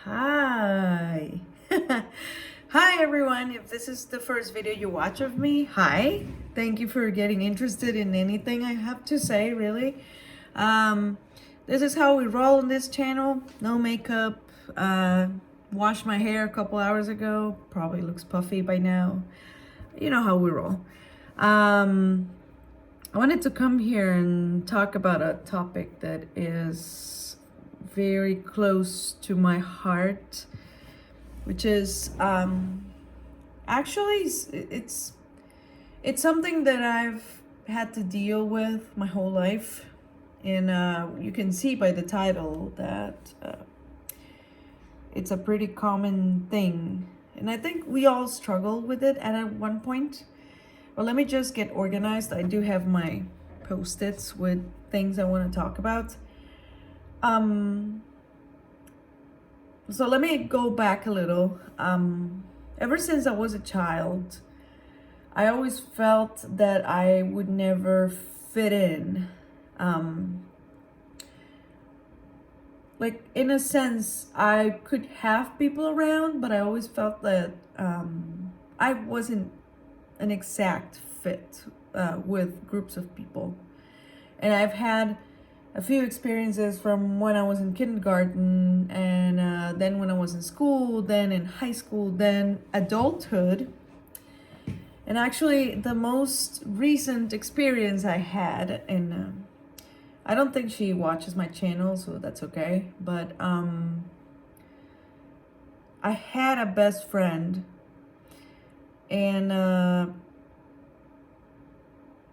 Hi. Hi everyone. If this is the first video you watch of me, hi. Thank you for getting interested in anything I have to say, really. Um, this is how we roll on this channel. No makeup. Washed my hair a couple hours ago. Probably looks puffy by now. You know how we roll. I wanted to come here and talk about a topic that is very close to my heart, which is actually it's something that I've had to deal with my whole life, and you can see by the title that it's a pretty common thing, and I think we all struggle with it at one point. Well, let me just get organized. I do have my post-its with things I want to talk about. So let me go back a little. Ever since I was a child, I always felt that I would never fit in. Like, in a sense, I could have people around, but I always felt that I wasn't an exact fit with groups of people. And I've had a few experiences from when I was in kindergarten, and then when I was in school, then in high school, then adulthood. And actually, the most recent experience I had, and I don't think she watches my channel, so that's okay. But I had a best friend, and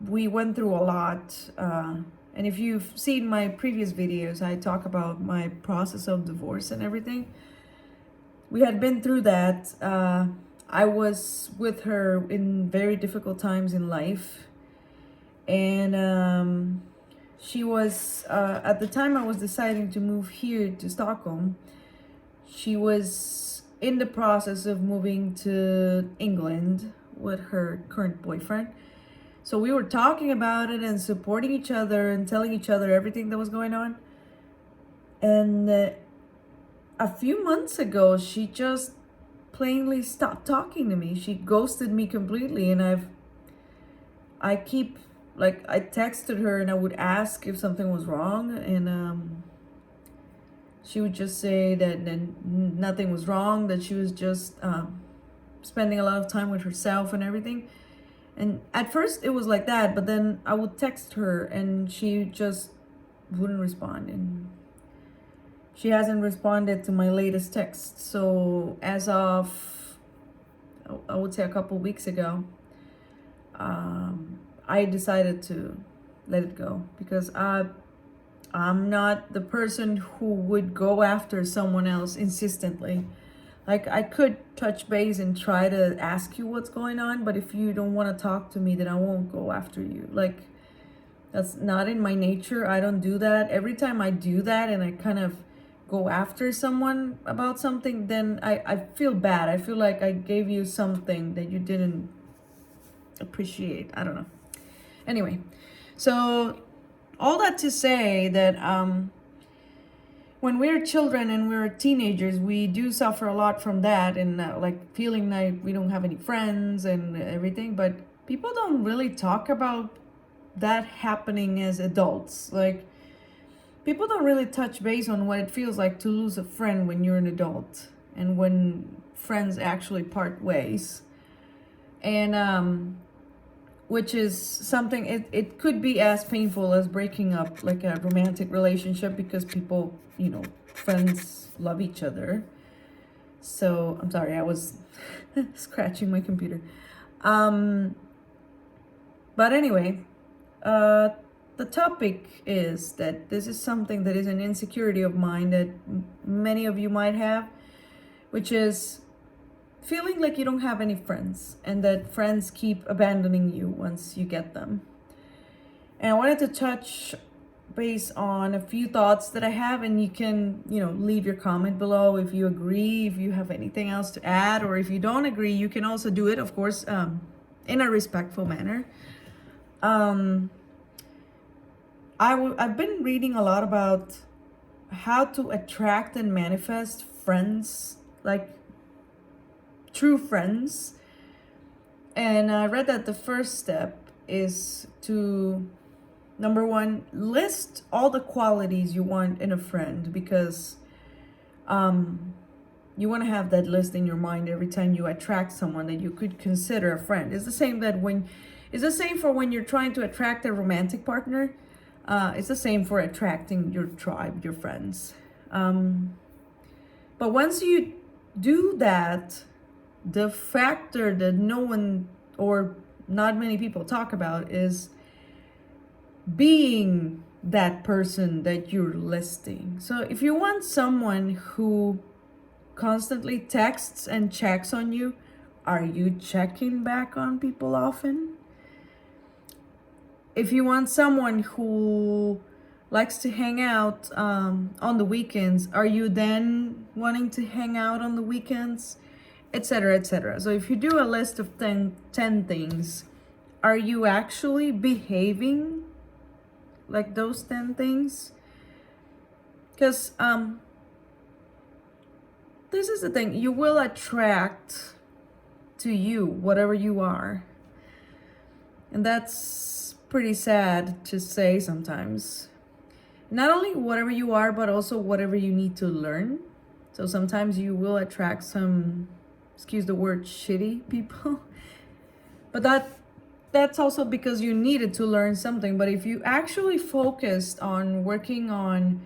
we went through a lot. And if you've seen my previous videos, I talk about my process of divorce and everything. We had been through that. I was with her in very difficult times in life. And she was, at the time I was deciding to move here to Stockholm, she was in the process of moving to England with her current boyfriend. So we were talking about it and supporting each other and telling each other everything that was going on. And a few months ago, she just plainly stopped talking to me. She ghosted me completely. And I texted her and I would ask if something was wrong. And she would just say that nothing was wrong, that she was just spending a lot of time with herself and everything. And at first it was like that, but then I would text her and she just wouldn't respond. And she hasn't responded to my latest text. So as of, I would say a couple weeks ago, I decided to let it go, because I'm not the person who would go after someone else insistently. Like, I could touch base and try to ask you what's going on, but if you don't want to talk to me, then I won't go after you. Like, that's not in my nature. I don't do that. Every time I do that and I kind of go after someone about something, then I feel bad. I feel like I gave you something that you didn't appreciate. I don't know. Anyway, so all that to say that when we're children and we're teenagers, we do suffer a lot from that, and like feeling like we don't have any friends and everything. But people don't really talk about that happening as adults. Like, people don't really touch base on what it feels like to lose a friend when you're an adult, and when friends actually part ways. And which is something, it could be as painful as breaking up like a romantic relationship, because people, friends love each other. So I'm sorry, I was scratching my computer. But anyway, the topic is that this is something that is an insecurity of mine that many of you might have, which is feeling like you don't have any friends, and that friends keep abandoning you once you get them. And I wanted to touch base on a few thoughts that I have, and you can, leave your comment below if you agree, if you have anything else to add, or if you don't agree, you can also do it, of course, in a respectful manner. I've been reading a lot about how to attract and manifest friends, like true friends. And I read that the first step is to, number one, list all the qualities you want in a friend, because you want to have that list in your mind every time you attract someone that you could consider a friend. It's the same for when you're trying to attract a romantic partner. It's the same for attracting your tribe, your friends. But once you do that, the factor that no one or not many people talk about is being that person that you're listing. So if you want someone who constantly texts and checks on you, are you checking back on people often? If you want someone who likes to hang out on the weekends, are you then wanting to hang out on the weekends? Etc., etc. So if you do a list of 10 things, are you actually behaving like those 10 things? Because this is the thing, you will attract to you whatever you are. And that's pretty sad to say sometimes. Not only whatever you are, but also whatever you need to learn. So sometimes you will attract some, excuse the word, shitty people. But that's also because you needed to learn something. But if you actually focused on working on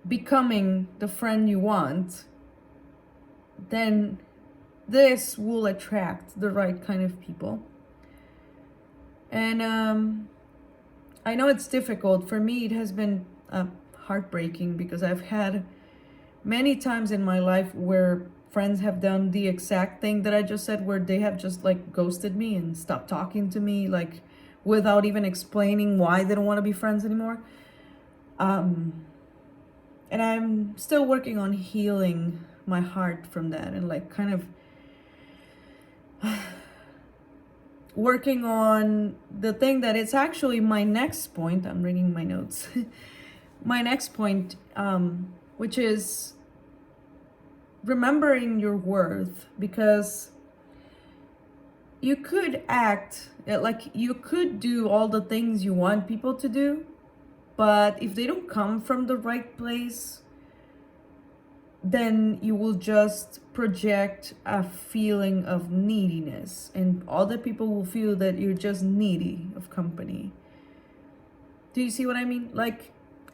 becoming the friend you want, then this will attract the right kind of people. And I know it's difficult. For me, it has been heartbreaking, because I've had many times in my life where friends have done the exact thing that I just said, where they have just like ghosted me and stopped talking to me, like without even explaining why they don't want to be friends anymore. And I'm still working on healing my heart from that, and like kind of working on the thing that it's actually my next point. I'm reading my notes. My next point, which is remembering your worth, because you could act like you could do all the things you want people to do, but if they don't come from the right place, then you will just project a feeling of neediness, and other people will feel that you're just needy of company. Do you see what I mean? Like,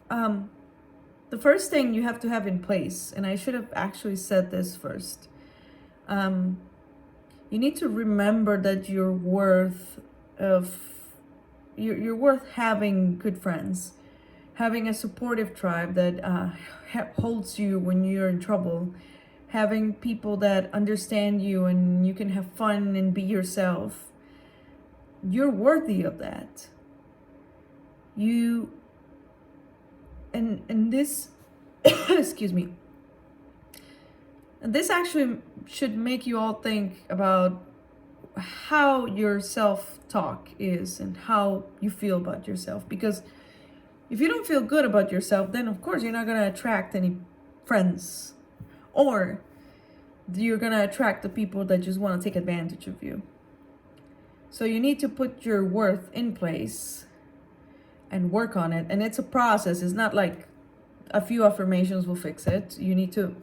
the first thing you have to have in place, and I should have actually said this first, you need to remember that you're worth having good friends, having a supportive tribe that holds you when you're in trouble, having people that understand you and you can have fun and be yourself. You're worthy of that. And this excuse me, and this actually should make you all think about how your self-talk is and how you feel about yourself. Because if you don't feel good about yourself, then of course you're not going to attract any friends, or you're going to attract the people that just want to take advantage of you. So you need to put your worth in place and work on it. And it's a process. It's not like a few affirmations will fix it. You need to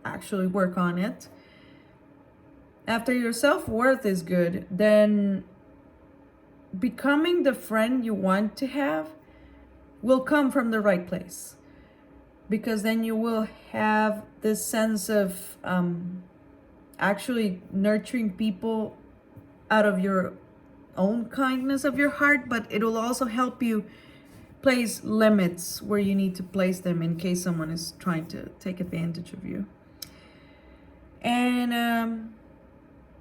actually work on it. After your self-worth is good, then becoming the friend you want to have will come from the right place, because then you will have this sense of actually nurturing people out of your own kindness of your heart, but it will also help you place limits where you need to place them in case someone is trying to take advantage of you. And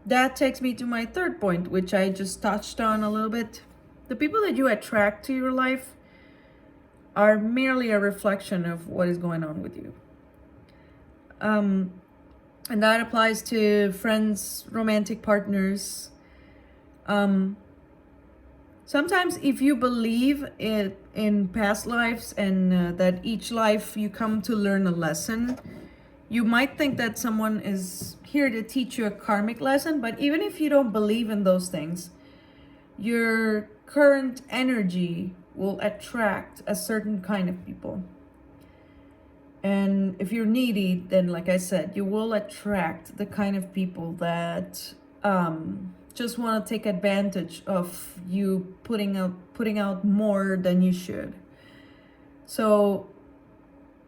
that takes me to my third point, which I just touched on a little bit. The people that you attract to your life are merely a reflection of what is going on with you. And that applies to friends, romantic partners. Sometimes if you believe in past lives and that each life you come to learn a lesson, You might think that someone is here to teach you a karmic lesson, but even if you don't believe in those things, your current energy will attract a certain kind of people. And if you're needy, then like I said, you will attract the kind of people that just want to take advantage of you putting out more than you should. So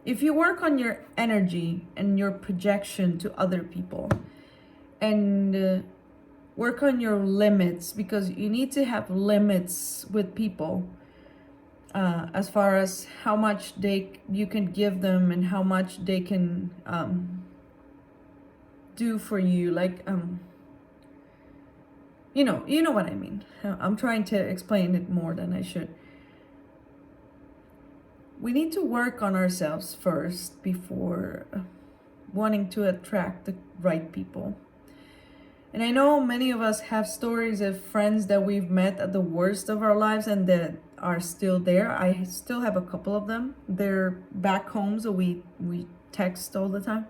if you work on your energy and your projection to other people, and work on your limits, because you need to have limits with people, as far as how much you can give them and how much they can do for you. Like you know what I mean. I'm trying to explain it more than I should. We need to work on ourselves first before wanting to attract the right people. And I know many of us have stories of friends that we've met at the worst of our lives and that are still there. I still have a couple of them. They're back home, so we text all the time.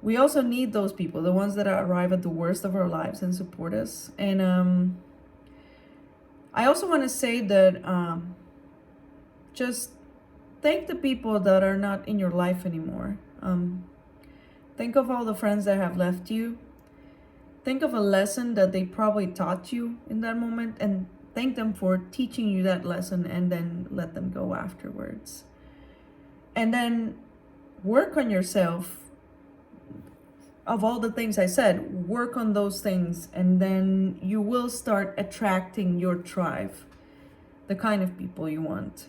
We also need those people, the ones that arrive at the worst of our lives and support us. And I also want to say that just thank the people that are not in your life anymore. Think of all the friends that have left you. Think of a lesson that they probably taught you in that moment, and thank them for teaching you that lesson, and then let them go afterwards. And then work on yourself. Of all the things I said, work on those things, and then you will start attracting your tribe, the kind of people you want.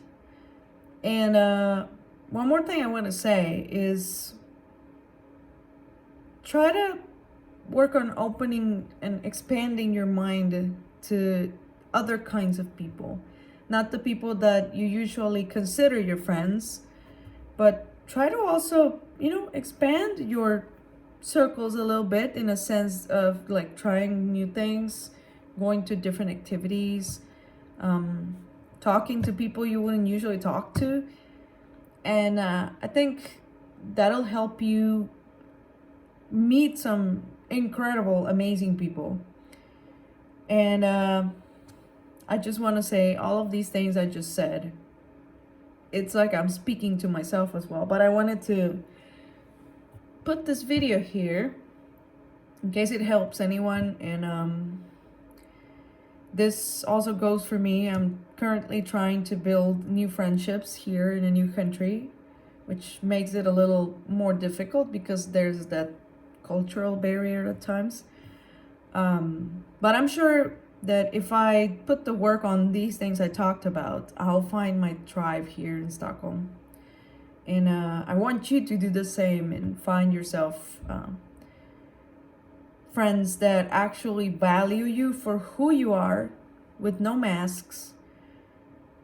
And one more thing I want to say is try to work on opening and expanding your mind to other kinds of people. Not the people that you usually consider your friends, but try to also, expand your circles a little bit, in a sense of like trying new things, going to different activities, talking to people you wouldn't usually talk to. And I think that'll help you meet some incredible, amazing people. And I just want to say all of these things I just said. It's like I'm speaking to myself as well, but I wanted to put this video here in case it helps anyone. And this also goes for me. I'm currently trying to build new friendships here in a new country, which makes it a little more difficult because there's that cultural barrier at times. But I'm sure that if I put the work on these things I talked about, I'll find my tribe here in Stockholm. And I want you to do the same and find yourself friends that actually value you for who you are, with no masks,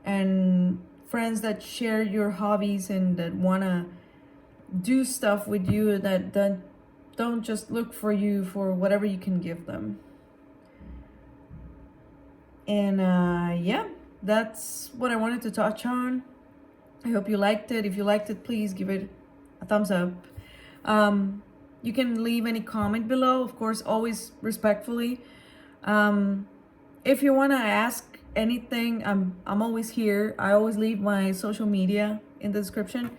and friends that share your hobbies and that want to do stuff with you, that don't just look for you for whatever you can give them. And yeah, that's what I wanted to touch on. I hope you liked it. If you liked it, please give it a thumbs up. You can leave any comment below, of course, always respectfully. If you want to ask anything, I'm always here. I always leave my social media in the description.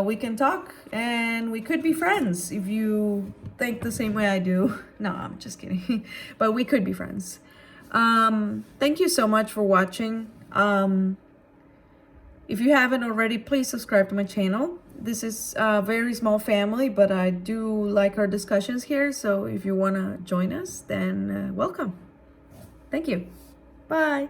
We can talk and we could be friends if you think the same way I do. No, I'm just kidding. But we could be friends. Thank you so much for watching. If you haven't already, please subscribe to my channel. This is a very small family, but I do like our discussions here. So if you want to join us, then welcome. Thank you. Bye.